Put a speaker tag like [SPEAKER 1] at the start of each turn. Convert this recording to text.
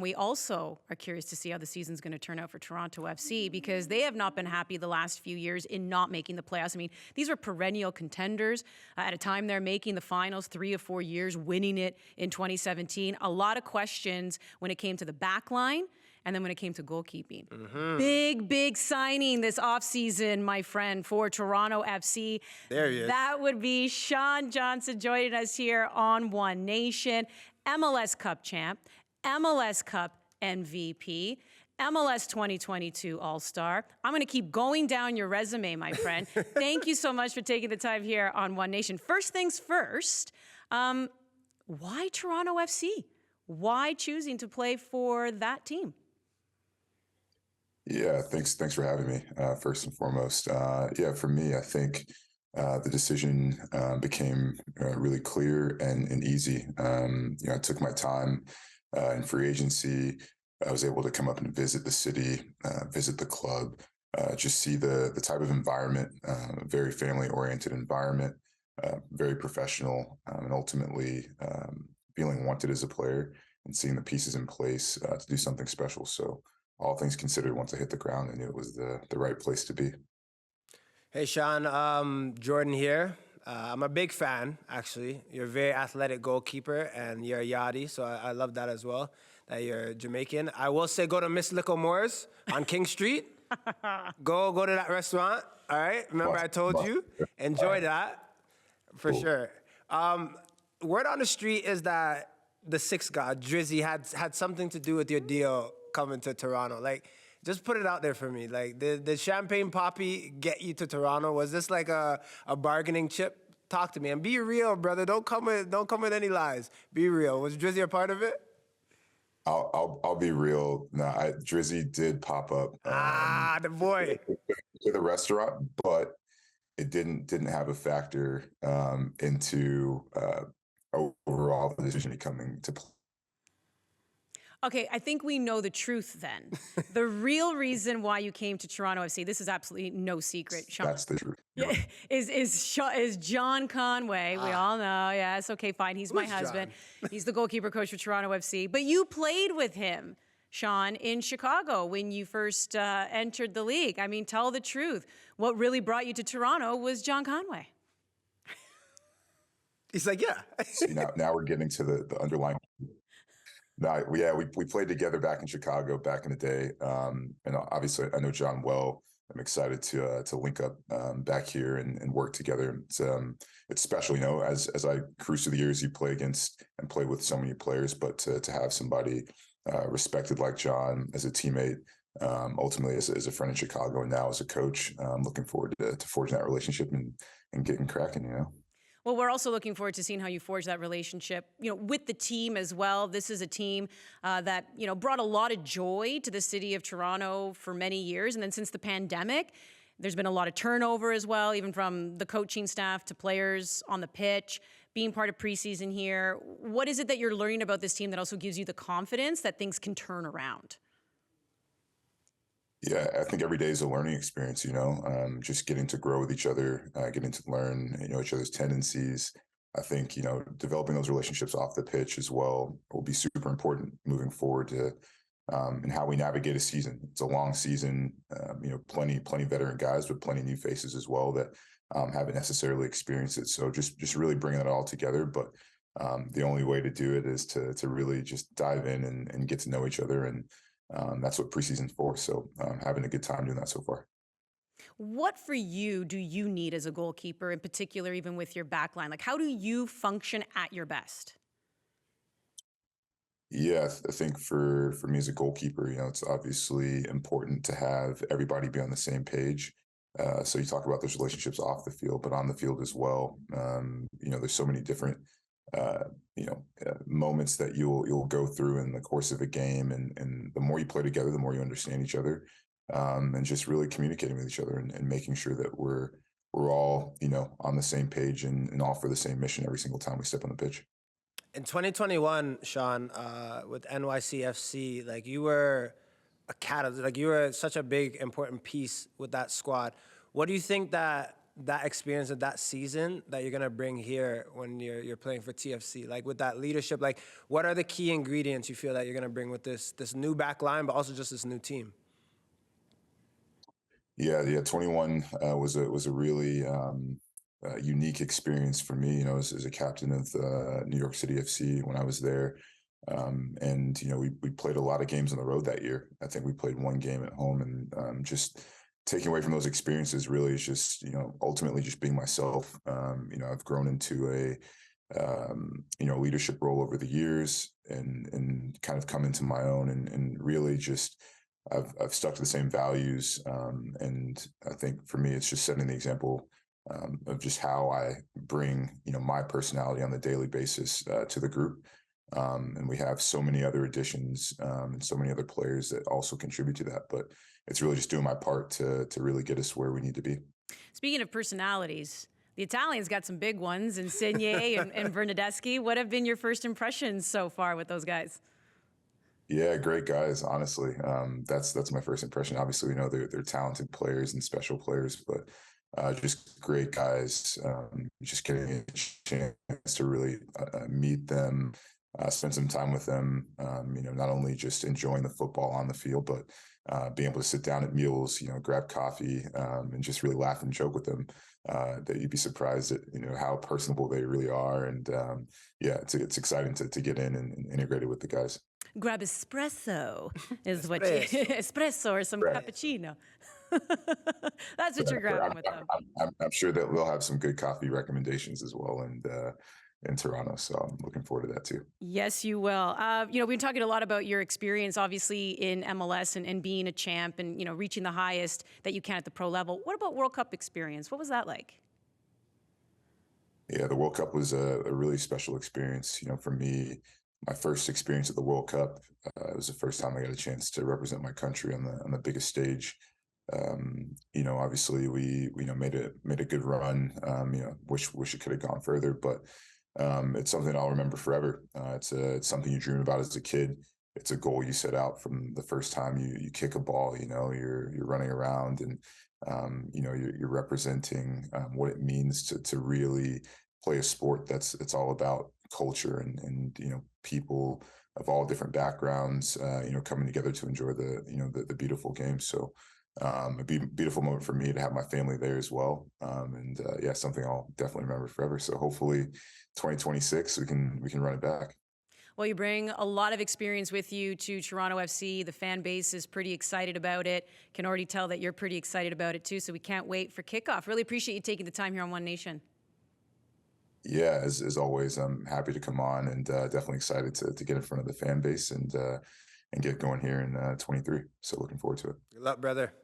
[SPEAKER 1] We also are curious to see how the season's going to turn out for Toronto FC because they have not been happy the last few years in not making the playoffs. I mean, these were perennial contenders. At a time they're making the finals 3 or 4 years, winning it in 2017. A lot of questions when it came to the back line and then when it came to goalkeeping. Big signing this offseason, my friend, for Toronto FC.
[SPEAKER 2] There he is.
[SPEAKER 1] That would be Sean Johnson joining us here on OneNation. MLS Cup champ, MLS Cup MVP, MLS 2022 All-Star. I'm going to keep going down your resume, my friend. Thank you so much for taking the time here on OneNation. First things first, why Toronto FC? Why choosing to play for that team?
[SPEAKER 3] Yeah, thanks for having me, first and foremost. Yeah, for me, I think the decision became really clear and easy. I took my time in free agency. I was able to come up and visit the city, visit the club, just see the type of environment, very family-oriented environment, very professional, and ultimately feeling wanted as a player and seeing the pieces in place to do something special. So all things considered, once I hit the ground, I knew it was the right place to be.
[SPEAKER 2] Hey, Sean, Jordan here. I'm a big fan, actually. You're a very athletic goalkeeper, and you're a Yachty, so I love that as well, that you're Jamaican. I will say go to Miss Lickle Moore's on King Street. Go to that restaurant, all right? Remember I told you? Enjoy that, for sure. Word on the street is that the sixth god, Drizzy, had something to do with your deal coming to Toronto. Like, just put it out there for me. Like, did Champagne Poppy get you to Toronto? Was this like a bargaining chip? Talk to me and be real, brother. Don't come with any lies. Be real. Was Drizzy a part of it?
[SPEAKER 3] I'll be real. No, Drizzy did pop up.
[SPEAKER 2] The boy.
[SPEAKER 3] To the restaurant, but it didn't have a factor into overall the decision coming to play.
[SPEAKER 1] Okay, I think we know the truth then. The real reason why you came to Toronto FC, this is absolutely no secret, Sean.
[SPEAKER 3] That's the truth.
[SPEAKER 1] Yeah, is John Conway. We all know. Yeah, it's okay, fine. He's my husband. He's the goalkeeper coach for Toronto FC. But you played with him, Sean, in Chicago when you first entered the league. I mean, tell the truth. What really brought you to Toronto was John Conway.
[SPEAKER 2] He's like, yeah.
[SPEAKER 3] See, now we're getting to the underlying. No, yeah, we played together back in Chicago back in the day, and obviously I know John well. I'm excited to link up back here and work together. It's special, as I cruise through the years, you play against and play with so many players, but to have somebody respected like John as a teammate, ultimately as a friend in Chicago, and now as a coach, I'm looking forward to forging that relationship and getting cracking.
[SPEAKER 1] Well, we're also looking forward to seeing how you forge that relationship, with the team as well. This is a team that, brought a lot of joy to the city of Toronto for many years. And then since the pandemic, there's been a lot of turnover as well, even from the coaching staff to players on the pitch, being part of preseason here. What is it that you're learning about this team that also gives you the confidence that things can turn around?
[SPEAKER 3] Yeah, I think every day is a learning experience, just getting to grow with each other, getting to learn, each other's tendencies. I think, developing those relationships off the pitch as well will be super important moving forward to and how we navigate a season. It's a long season, plenty veteran guys, but plenty new faces as well that haven't necessarily experienced it. So just really bringing it all together. But the only way to do it is to really just dive in and get to know each other. And that's what preseason's for. So having a good time doing that so far.
[SPEAKER 1] What for you do you need as a goalkeeper, in particular, even with your back line? Like, how do you function at your best?
[SPEAKER 3] Yeah, I think for me as a goalkeeper, it's obviously important to have everybody be on the same page. So you talk about those relationships off the field, but on the field as well. There's so many different moments that you'll go through in the course of a game, and the more you play together, the more you understand each other, and just really communicating with each other and making sure that we're all on the same page and all for the same mission every single time we step on the pitch.
[SPEAKER 2] In 2021, Sean, with NYCFC, like you were a catalyst, like you were such a big important piece with that squad. What do you think that that experience of that season that you're gonna bring here when you're playing for TFC? Like with that leadership, like what are the key ingredients you feel that you're gonna bring with this new back line, but also just this new team?
[SPEAKER 3] Yeah. 21 was a really unique experience for me. You know, as a captain of the New York City FC when I was there, and you know, we played a lot of games on the road that year. I think we played one game at home, and just taking away from those experiences really is just, you know, ultimately just being myself. You know, I've grown into a you know, leadership role over the years, and kind of come into my own, and really just I've stuck to the same values, and I think for me it's just setting the example, of just how I bring, you know, my personality on the daily basis to the group. And we have so many other additions, and so many other players that also contribute to that. But it's really just doing my part to really get us where we need to be.
[SPEAKER 1] Speaking of personalities, the Italians got some big ones, Insigne and Bernadeschi. What have been your first impressions so far with those guys?
[SPEAKER 3] Yeah, great guys. Honestly, that's my first impression. Obviously, we know they're talented players and special players, but just great guys. Just getting a chance to really meet them, spend some time with them. You know, not only just enjoying the football on the field, but being able to sit down at meals, you know, grab coffee, and just really laugh and joke with them. That you'd be surprised at, you know, how personable they really are. And yeah, it's exciting to get in and integrate it with the guys.
[SPEAKER 1] Grab espresso is what you
[SPEAKER 2] Espresso.
[SPEAKER 1] espresso or some
[SPEAKER 3] Right.
[SPEAKER 1] cappuccino. That's what you're
[SPEAKER 3] Right.
[SPEAKER 1] grabbing with them.
[SPEAKER 3] I'm sure that we'll have some good coffee recommendations as well, and in Toronto. So I'm looking forward to that too.
[SPEAKER 1] Yes, you will. You know, we've been talking a lot about your experience, obviously, in MLS and being a champ and, you know, reaching the highest that you can at the pro level. What about World Cup experience? What was that like?
[SPEAKER 3] Yeah, the World Cup was a really special experience. You know, for me, my first experience at the World Cup, it was the first time I got a chance to represent my country on the biggest stage. You know, obviously we you know made a good run. You know, wish it could have gone further, but it's something I'll remember forever. It's something you dream about as a kid. It's a goal you set out from the first time you kick a ball. You know, you're running around, and you know, you're representing what it means to really play a sport that's it's all about culture, and you know, people of all different backgrounds, you know, coming together to enjoy the, you know, the beautiful game. So it'd be a beautiful moment for me to have my family there as well. And yeah, something I'll definitely remember forever. So hopefully 2026 we can run it back.
[SPEAKER 1] Well, you bring a lot of experience with you to Toronto FC. The fan base is pretty excited about it. Can already tell that you're pretty excited about it too. So we can't wait for kickoff. Really appreciate you taking the time here on One Nation.
[SPEAKER 3] Yeah, as always, I'm happy to come on, and definitely excited to get in front of the fan base, and get going here in 23. So looking forward to it.
[SPEAKER 2] Good luck, brother.